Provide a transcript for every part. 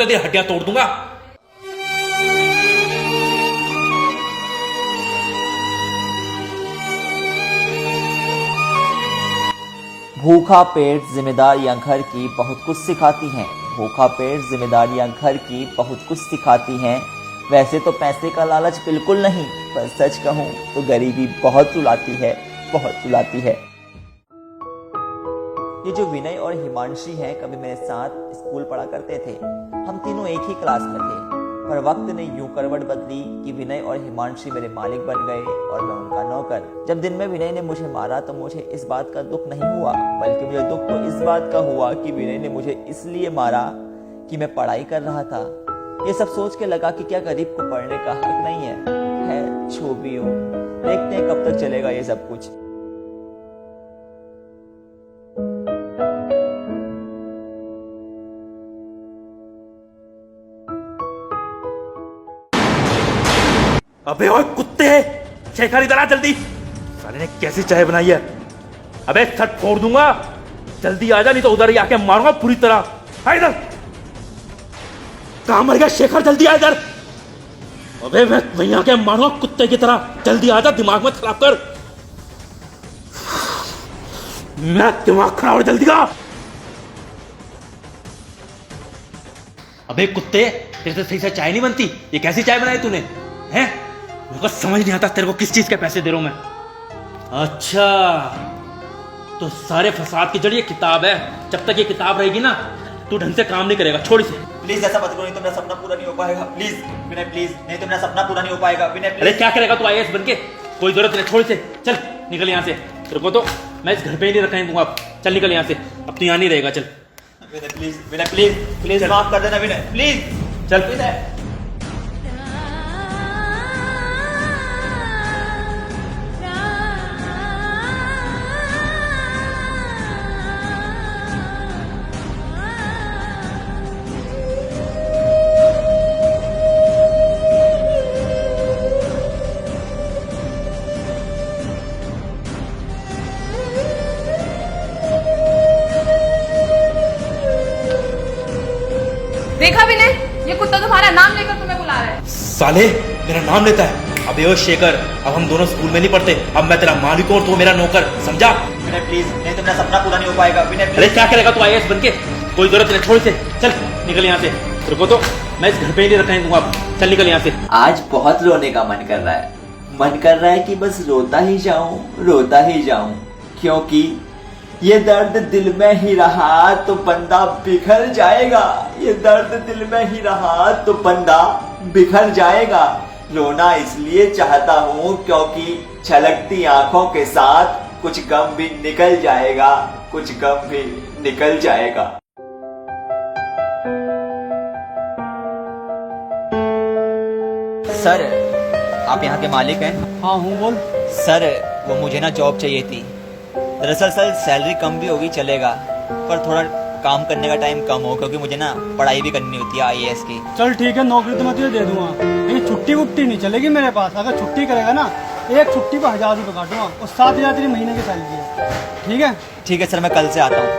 तो तेरी हड्डियां तोड़ दूंगा। भूखा पेट जिम्मेदारियां घर की बहुत कुछ सिखाती हैं। भूखा पेट जिम्मेदारियां घर की बहुत कुछ सिखाती हैं। वैसे तो पैसे का लालच बिल्कुल नहीं, पर सच कहूँ तो गरीबी बहुत रुलाती है, बहुत रुलाती है। ये जो विनय और हिमांशी हैं, कभी मेरे साथ स्कूल पढ़ा करते थे। हम तीनों एक ही क्लास में थे, पर वक्त ने यूं करवट बदली कि विनय और हिमांशी मेरे मालिक बन गए और मैं उनका नौकर। जब दिन में विनय ने मुझे मारा तो मुझे इस बात का दुख नहीं हुआ, बल्कि मुझे दुख तो इस बात का हुआ कि विनय ने मुझे इसलिए मारा कि मैं पढ़ाई कर रहा था। ये सब सोच के लगा कि क्या गरीब को पढ़ने का हक नहीं है जो भी हो। देखते हैं कब तक चलेगा ये सब कुछ। अबे ओए कुत्ते, शेखर इधर आ जल्दी। साले ने कैसी चाय बनाई है। अबे सट फोड़ दूंगा, जल्दी आ जा, नहीं तो उधर ही आके मारूंगा पूरी तरह। आ इधर। कहां मर गया शेखर, जल्दी आ इधर। अबे मैं वहीं आके मारूंगा कुत्ते की तरह, जल्दी आ जा, दिमाग मत खराब कर। मैं दिमाग खराब और जल्दी आ। अबे कुत्ते, तेरे से सही से चाय नहीं बनती। ये कैसी चाय बनाई तूने हैं? मुझे समझ नहीं आता तेरे को किस चीज के पैसे दे रहा हूं मैं। अच्छा, तो सारे फसाद की जड़ ये किताब है। जब तक ये किताब रहेगी ना, तू ढंग से काम नहीं करेगा। छोड़ इसे। प्लीज ऐसा मत करो, नहीं तो मेरा सपना पूरा नहीं हो पाएगा। प्लीज विनय, प्लीज, नहीं तो मेरा सपना पूरा नहीं हो पाएगा। विनय प्लीज। अरे क्या करेगा तू आईएएस बनके? कोई जरूरत नहीं, छोड़ इसे, चल निकल यहाँ से। तेरे को तो मैं इस घर पे ही नहीं रखने दूंगा। चल निकल यहाँ से, अब तू यहाँ नहीं रहेगा। चल विनय प्लीज, विनय प्लीज, प्लीज माफ कर देना विनय, प्लीज। चल विनय। देखा विनय, ये कुत्ता तुम्हारा नाम लेकर तुम्हें बुला रहा है। साले मेरा नाम लेता है। अबे ओ शेखर, अब हम दोनों स्कूल में नहीं पढ़ते। अब मैं तेरा मालिक हूं और तू मेरा नौकर, समझा? विनय प्लीज, नहीं तो मेरा सपना पूरा नहीं हो पाएगा। विनय अरे क्या करेगा तू आईएएस बनके? कोई जरूरत नहीं, छोड़ इसे, चल निकल यहाँ से। तेरे को तो मैं इस घर पे ही नहीं रखने दूंगा। चल निकल यहाँ से। आज बहुत रोने का मन कर रहा है। मन कर रहा है कि बस रोता ही जाऊं, रोता ही जाऊं, क्योंकि ये दर्द दिल में ही रहा तो बंदा बिखर जाएगा। ये दर्द दिल में ही रहा तो बंदा बिखर जाएगा। रोना इसलिए चाहता हूँ क्योंकि छलकती आंखों के साथ कुछ गम भी निकल जाएगा, कुछ गम भी निकल जाएगा। सर, आप यहाँ के मालिक हैं? हाँ हूँ, बोल। सर, वो मुझे ना जॉब चाहिए थी। दरअसल सर सैलरी कम भी होगी चलेगा, पर थोड़ा काम करने का टाइम कम हो, क्योंकि मुझे ना पढ़ाई भी करनी होती है आईएएस की। चल ठीक है, नौकरी तो मैं तुझे दे दूंगा, लेकिन छुट्टी वुट्टी नहीं चलेगी मेरे पास। अगर छुट्टी करेगा ना, एक छुट्टी पर 1000 रुपये काटूंगा और 7000 तेरी महीने की सैलरी है। ठीक है? ठीक है सर, मैं कल से आता हूँ।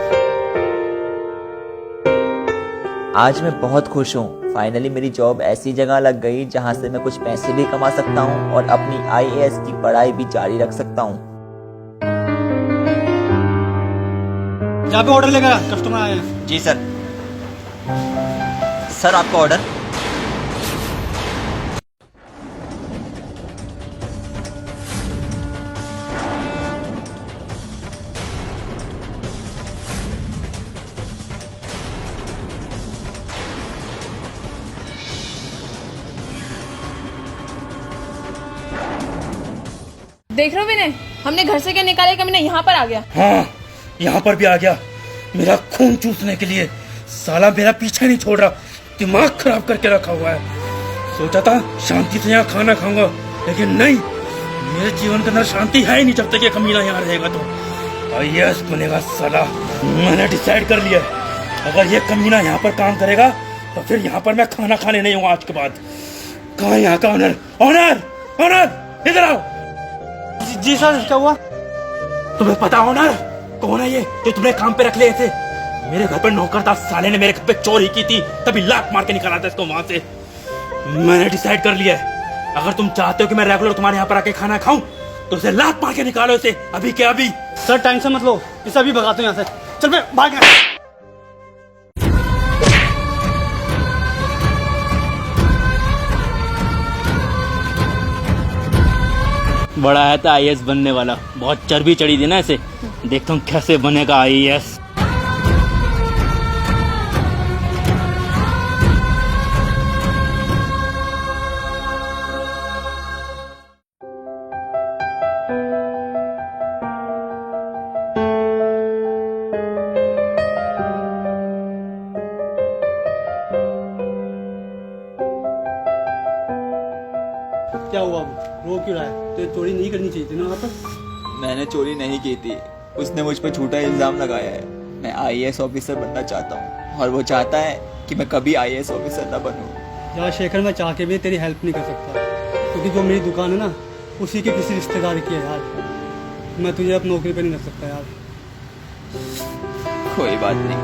आज मैं बहुत खुश हूँ। फाइनली मेरी जॉब ऐसी जगह लग गई जहाँ से मैं कुछ पैसे भी कमा सकता हूँ और अपनी आईएएस की पढ़ाई भी जारी रख सकता हूँ। यहाँ पे ऑर्डर लेकर आ, कस्टमर आए हैं। जी सर। सर आपका ऑर्डर। देख रहे हो विनय, हमने घर से क्या निकाले कि मैंने यहाँ पर आ गया। हाँ, यहाँ पर भी आ गया मेरा खून चूसने के लिए। साला मेरा पीछा नहीं छोड़ रहा, दिमाग खराब करके रखा हुआ है। सोचा था शांति से यहाँ खाना खाऊंगा, लेकिन नहीं, मेरे जीवन के अंदर शांति है ही नहीं जब तक ये कमीना यहाँ रहेगा। तो आईएएस बनेगा साला। मैंने डिसाइड कर लिया है, अगर ये कमीना यहाँ पर काम करेगा तो फिर यहाँ पर मैं खाना खाने नहीं हूँ आज के बाद। कहाँ यहाँ का ऑनर? ऑनर, ऑनर इधर आओ। जी सर, क्या हुआ? तुम्हें पता ऑनर कौन है ये जो तुम्हें काम पे रख लिए थे? मेरे घर पे नौकरदार साले ने मेरे घर पे चोरी की थी, तभी लात मार के निकाला था इसको वहां से। मैंने डिसाइड कर लिया है, अगर तुम चाहते हो कि मैं रेगुलर तुम्हारे यहाँ पर आके खाना खाऊं तो उसे लात मार के निकालो इसे, अभी के अभी। सर टेंशन मत लो, इसे अभी भगाते हैं यहाँ से। चल बे भाग यहाँ। बड़ा है था IAS बनने वाला, बहुत चर्बी चढ़ी थी ना इसे, देखता हूँ कैसे बनेगा IAS। क्या हुआ अब रो क्यों रहा है? तो चोरी नहीं करनी चाहिए थी ना वहाँ पर। मैंने चोरी नहीं की थी, उसने मुझ पर झूठा इल्जाम लगाया है। मैं IAS ऑफिसर बनना चाहता हूँ और वो चाहता है कि मैं कभी IAS ऑफिसर न बनूँ। यार शेखर, मैं चाह के भी तेरी हेल्प नहीं कर सकता, क्योंकि जो मेरी दुकान है ना उसी के किसी रिश्तेदार की है यार। मैं तुझे अब नौकरी पे नहीं रख सकता यार। कोई बात नहीं,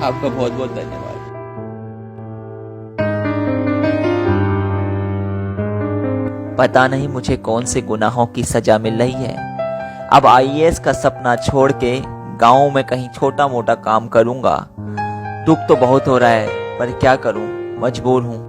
आपका बहुत बहुत धन्यवाद। पता नहीं मुझे कौन से गुनाहों की सजा मिल रही है। अब IAS का सपना छोड़ के गाँव में कहीं छोटा मोटा काम करूंगा। दुख तो बहुत हो रहा है, पर क्या करूं, मजबूर हूं।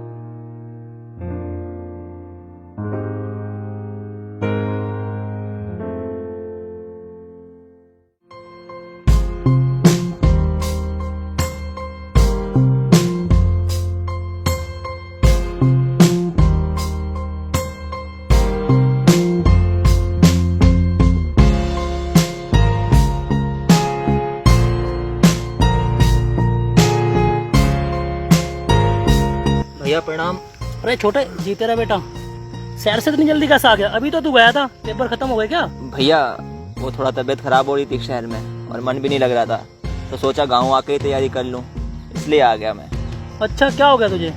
भैया प्रणाम। अरे छोटे जी, तेरा बेटा शहर से इतनी जल्दी कैसे आ गया? अभी तो तू गया था, पेपर खत्म हो गए क्या? भैया वो थोड़ा तबीयत खराब हो रही थी शहर में और मन भी नहीं लग रहा था, तो सोचा गाँव आके ही तैयारी कर लूँ, इसलिए आ गया मैं। अच्छा, क्या हो गया तुझे?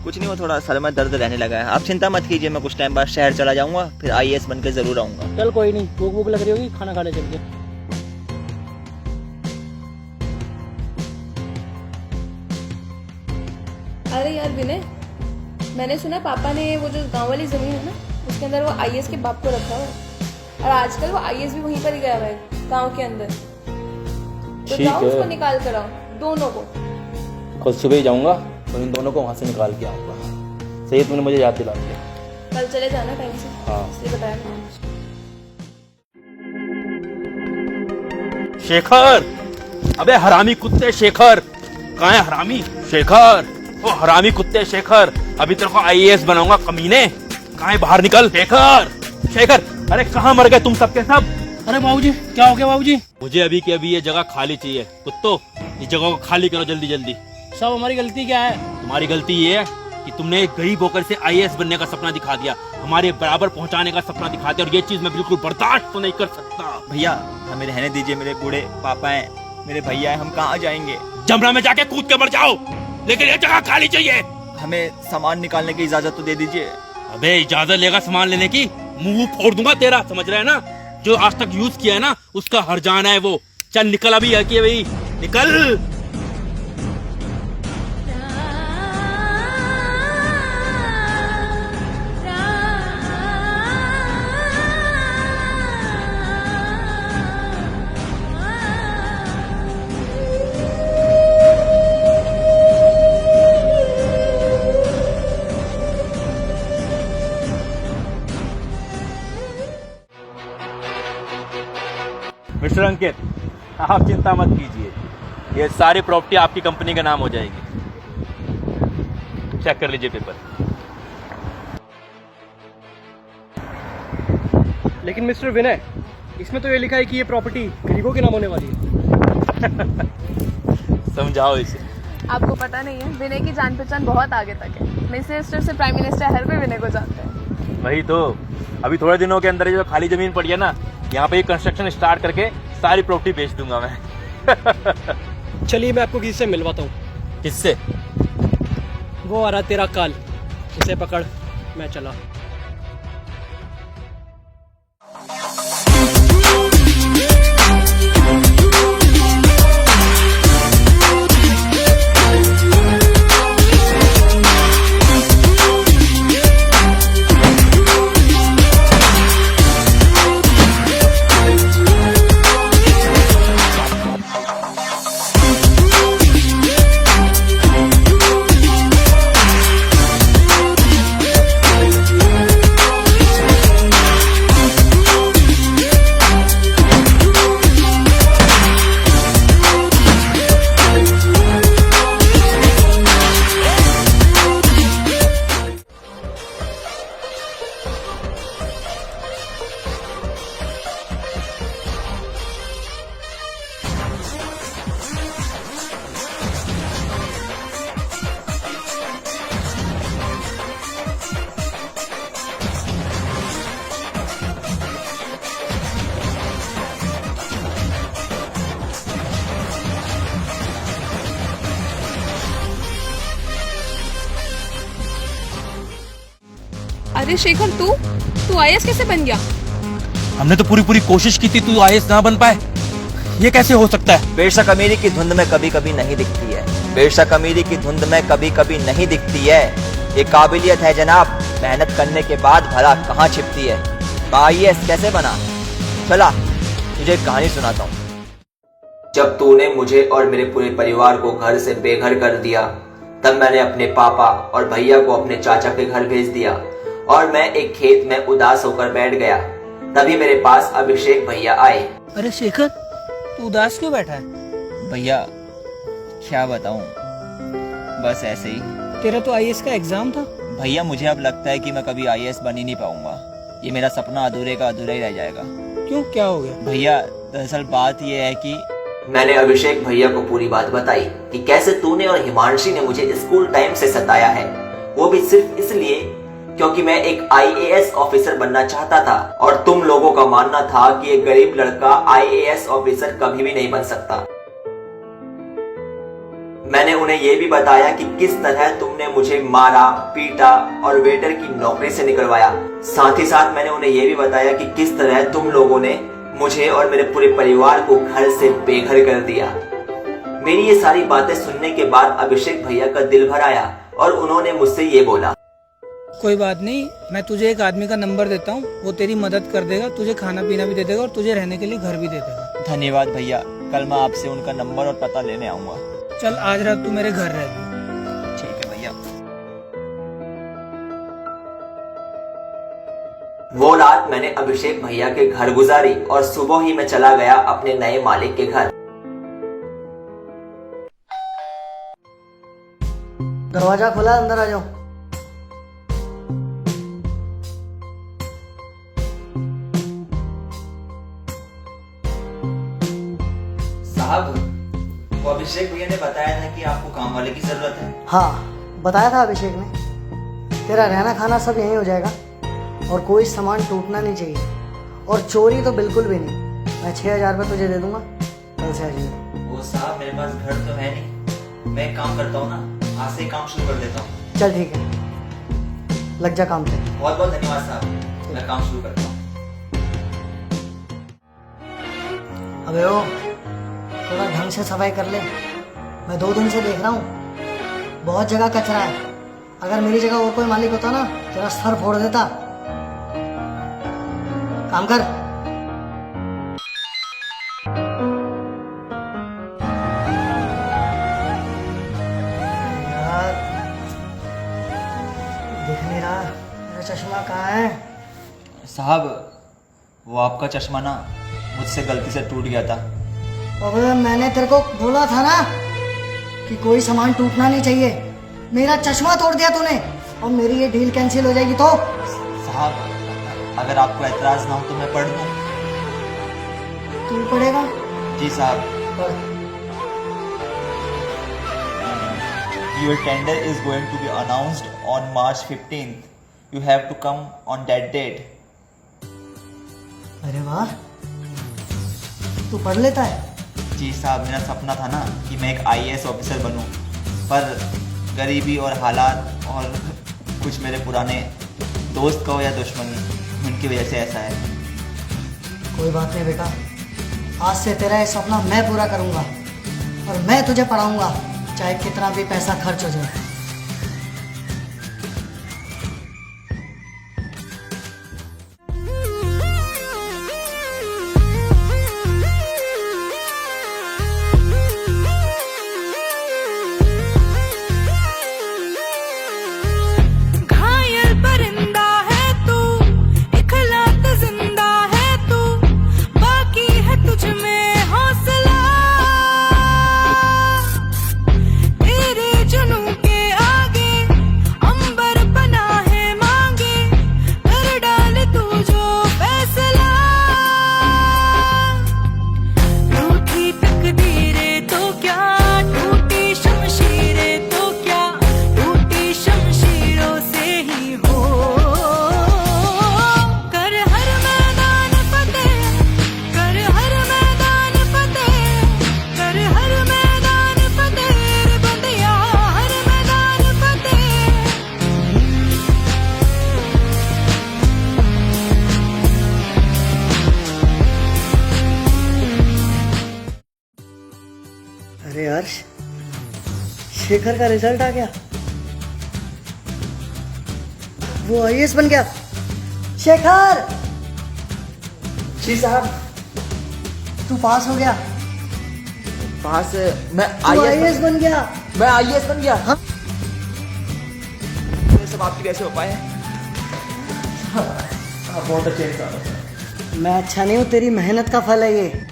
कुछ नहीं, वो थोड़ा सर में दर्द रहने लगा है। आप चिंता मत कीजिए, मैं कुछ टाइम बाद शहर चला जाऊंगा, फिर IAS बन के जरूर आऊंगा। चल कोई नहीं, भूख भूख लग रही होगी, खाना खा ले चल के। अरे यार विनय, मैंने सुना पापा ने वो जो गांव वाली जमीन है ना उसके अंदर वो IAS के बाप को रखा हुआ है, और आजकल वो IAS भी वहीं पर ही गया हुआ है गांव के अंदर। तो जाओ उसको निकाल कर आओ, दोनों को। कल सुबह ही जाऊंगा और इन दोनों को वहां से निकाल के आऊंगा। सही, तुमने मुझे याद दिला दिया। कल चले जाना टाइम से। हाँ। इसलिए बताया मैंने। शेखर, अबे हरामी कुत्ते शेखर, कहाँ है हरामी शेखर? ओ हरामी कुत्ते शेखर, अभी तेरे को IAS बनाऊंगा कमीने, कहाँ है? बाहर निकल शेखर। शेखर, अरे कहाँ मर गए तुम सबके सब? अरे बाबूजी, क्या हो गया बाबूजी? मुझे अभी के अभी ये जगह खाली चाहिए। कुत्तो, इस जगह को खाली करो जल्दी जल्दी। सब हमारी गलती क्या है? तुम्हारी गलती ये है कि तुमने एक गरीब होकर से IAS बनने का सपना दिखा दिया, हमारे बराबर पहुंचाने का सपना दिखा दिया, और ये चीज मैं बिल्कुल बर्दाश्त तो नहीं कर सकता। भैया हमें रहने दीजिए, मेरे बूढ़े पापा हैं, मेरे भैया हैं, हम कहाँ जाएंगे? जमरा में जाके कूद के मर जाओ, लेकिन ये जगह खाली चाहिए। हमें सामान निकालने की इजाजत तो दे दीजिए। अबे इजाजत लेगा सामान लेने की, मुंह फोड़ दूंगा तेरा, समझ रहा है ना? जो आज तक यूज किया है ना उसका हर जाना है वो। चल निकल अभी, है कि भाई निकल। मिस्टर अंकित, आप चिंता मत कीजिए, ये सारी प्रॉपर्टी आपकी कंपनी का नाम हो जाएगी। चेक कर लीजिए पेपर। लेकिन मिस्टर विनय, इसमें तो ये लिखा है कि ये प्रॉपर्टी गरीबों के नाम होने वाली है। समझाओ इसे। आपको पता नहीं है, विनय की जान पहचान बहुत आगे तक है। मिनिस्टर से प्राइम मिनिस्टर हर कोई विनय को जानते हैं। वही तो, अभी थोड़े दिनों के अंदर जो खाली जमीन पड़ी है ना, यहाँ पे कंस्ट्रक्शन स्टार्ट करके सारी प्रॉपर्टी बेच दूंगा मैं। चलिए मैं आपको किसी से मिलवाता हूँ। किससे? वो आ रहा तेरा काल, इसे पकड़, मैं चला। अरे शेखर, तू आईएएस कैसे बन गया? हमने तो पूरी पूरी कोशिश की थी तू आईएएस ना बन पाए। ये कैसे हो सकता है? बेशक अमीरी की धुंध में कभी कभी नहीं दिखती है, बेशक अमीरी की धुंध में कभी कभी नहीं दिखती है। ये काबिलियत है जनाब, मेहनत करने के बाद भला कहाँ छिपती है। आईएएस कैसे बना? चला तुझे एक कहानी सुनाता हूँ। जब तूने मुझे और मेरे पूरे परिवार को घर से बेघर कर दिया, तब मैंने अपने पापा और भैया को अपने चाचा के घर भेज दिया और मैं एक खेत में उदास होकर बैठ गया। तभी मेरे पास अभिषेक भैया आए। अरे शेखर, तू उदास क्यों बैठा है? भैया क्या बताऊं, बस ऐसे ही। तेरा तो आईएएस का एग्जाम था। भैया मुझे अब लगता है कि मैं कभी आईएएस बन ही नहीं पाऊंगा। ये मेरा सपना अधूरे का अधूरा ही रह जाएगा। क्यों, क्या हो गया? भैया दरअसल बात यह है कि मैंने अभिषेक भैया को पूरी बात बताई कि कैसे तूने और हिमांशी ने मुझे स्कूल टाइम से सताया है, वो भी सिर्फ इसलिए क्योंकि मैं एक आईएएस ऑफिसर बनना चाहता था और तुम लोगों का मानना था कि एक गरीब लड़का आईएएस ऑफिसर कभी भी नहीं बन सकता। मैंने उन्हें यह भी बताया कि किस तरह तुमने मुझे मारा, पीटा और वेटर की नौकरी से निकलवाया। साथ ही साथ मैंने उन्हें यह भी बताया कि किस तरह तुम लोगों ने मुझे और मेरे पूरे परिवार को घर से बेघर कर दिया। मेरी ये सारी बातें सुनने के बाद अभिषेक भैया का दिल भर आया और उन्होंने मुझसे ये बोला, कोई बात नहीं, मैं तुझे एक आदमी का नंबर देता हूँ, वो तेरी मदद कर देगा, तुझे खाना पीना भी दे देगा और तुझे रहने के लिए घर भी दे देगा। धन्यवाद भैया, कल मैं आपसे उनका नंबर और पता लेने आऊंगा। चल आज रात तू मेरे घर रह। ठीक है भैया। वो रात मैंने अभिषेक भैया के घर गुजारी और सुबह ही मैं चला गया अपने नए मालिक के घर। दरवाजा खुला, अंदर आ जाओ। साहब, वो अभिषेक भैया ने बताया था कि आपको काम वाले की जरूरत है। हाँ, बताया था अभिषेक ने। तेरा रहना खाना सब यहीं हो जाएगा और कोई सामान टूटना नहीं चाहिए और चोरी तो बिल्कुल भी नहीं। मैं 6,000 रुपये तुझे दे दूंगा, कल से आ जाइए। वो साहब मेरे पास घर तो है नहीं, मैं एक काम करता हूँ ना, आज से काम शुरू कर देता हूँ। चल ठीक है, लग जा काम पे। बहुत बहुत धन्यवाद साहब, मैं काम शुरू करता हूँ। अबे ओ, थोड़ा ढंग से सफाई कर ले। मैं 2 दिन से देख रहा हूँ बहुत जगह कचरा है। अगर मेरी जगह और कोई मालिक होता ना, तेरा सर फोड़ देता। काम कर। यार दिख नहीं रहा, मेरा चश्मा कहाँ है? साहब, वो आपका चश्मा ना मुझसे गलती से टूट गया था। अबे मैंने तेरे को बोला था ना कि कोई सामान टूटना नहीं चाहिए। मेरा चश्मा तोड़ दिया तूने और मेरी ये डील कैंसिल हो जाएगी। तो साहब अगर आपको एतराज ना हो तो मैं पढ़ दूं। तू पढ़ेगा? जी साहब। पढ़। Your tender is going to be announced on March 15th. You have to come on that date. अरे वाह, तू पढ़ लेता है? जी साहब, मेरा सपना था ना कि मैं एक आईएएस ऑफिसर बनूं, पर गरीबी और हालात और कुछ मेरे पुराने दोस्त कहो या दुश्मनी, उनकी वजह से ऐसा है। कोई बात नहीं बेटा, आज से तेरा ये सपना मैं पूरा करूंगा और मैं तुझे पढ़ाऊंगा, चाहे कितना भी पैसा खर्च हो जाए। जुनून के शेखर का रिजल्ट आ गया, वो आईएएस बन गया। शेखर जी साहब। तू पास हो गया, पास? मैं तू आईएएस बन गया। मैं आईएएस बन गया? हाँ। ये सब आपकी वजह से हो पाए? आप बहुत अच्छे इंसान हो। मैं अच्छा नहीं हूँ, तेरी मेहनत का फल है ये।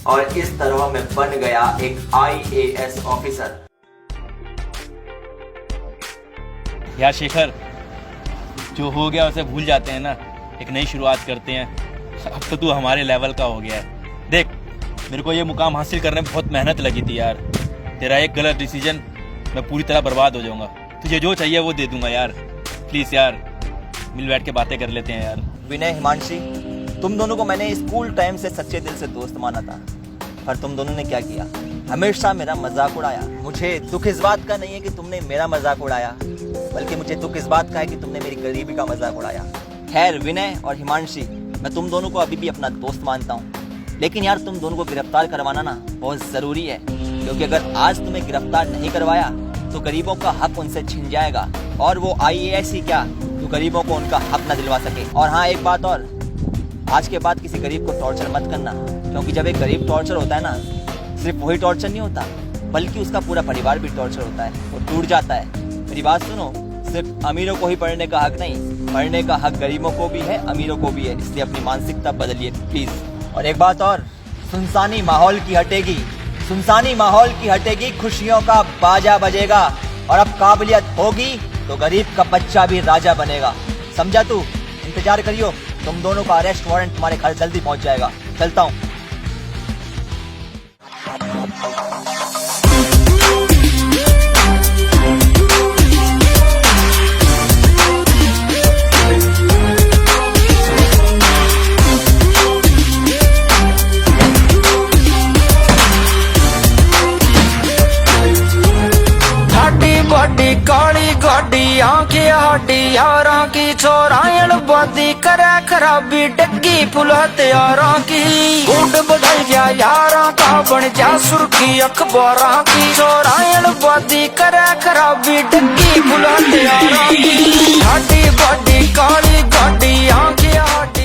और इस तरह मैं बन गया एक आईएएस ऑफिसर। यार शेखर, जो हो गया उसे भूल जाते हैं ना, एक नई शुरुआत करते हैं। अब तो तू हमारे लेवल का हो गया है। देख, मेरे को ये मुकाम हासिल करने में बहुत मेहनत लगी थी यार। तेरा एक गलत डिसीजन, मैं पूरी तरह बर्बाद हो जाऊंगा। तुझे जो चाहिए वो दे दूंगा यार। प्लीज यार, मिल बैठ के बातें कर लेते हैं यार। विनय, हिमांशी, तुम दोनों को मैंने स्कूल टाइम से सच्चे दिल से दोस्त माना था, पर तुम दोनों ने क्या किया? हमेशा मेरा मजाक उड़ाया। मुझे दुख इस बात का नहीं है कि तुमने मेरा मजाक उड़ाया, बल्कि मुझे दुख इस बात का है कि तुमने मेरी गरीबी का मजाक उड़ाया। खैर विनय और हिमांशी, मैं तुम दोनों को अभी भी अपना दोस्त मानता हूँ, लेकिन यार तुम दोनों को गिरफ्तार करवाना ना बहुत जरूरी है, क्योंकि अगर आज तुम्हें गिरफ्तार नहीं करवाया तो गरीबों का हक उनसे छिन जाएगा, और वो आईएएस ही क्या, तो गरीबों को उनका हक न दिलवा सके। और हाँ, एक बात और, आज के बाद किसी गरीब को टॉर्चर मत करना, क्योंकि जब एक गरीब टॉर्चर होता है ना, सिर्फ वही टॉर्चर नहीं होता, बल्कि उसका पूरा परिवार भी टॉर्चर होता है, वो टूट जाता है। मेरी बात सुनो, सिर्फ अमीरों को ही पढ़ने का हक नहीं, पढ़ने का हक गरीबों को भी है, अमीरों को भी है। इसलिए अपनी मानसिकता बदलिए प्लीज। और एक बात और, सुनसानी माहौल की हटेगी, सुनसानी माहौल की हटेगी, खुशियों का बाजा बजेगा, और अब काबिलियत होगी तो गरीब का बच्चा भी राजा बनेगा। समझा तू? इंतजार करियो, तुम दोनों का अरेस्ट वारंट तुम्हारे घर जल्दी पहुंच जाएगा। चलता हूँ। बड़ी काली गाड़ी आंखें हाडी यारां की, छोरायन बादी करे खराबी, डग्गी फुल हथियारां की, गुंड बदल जा यारां का, बन जा सुर्खी अखबारां की, छोरायन बादी करे खराबी, डग्गी फुल हथियारां की। हाडी बड़ी काली गाड़ी आंखें हाडी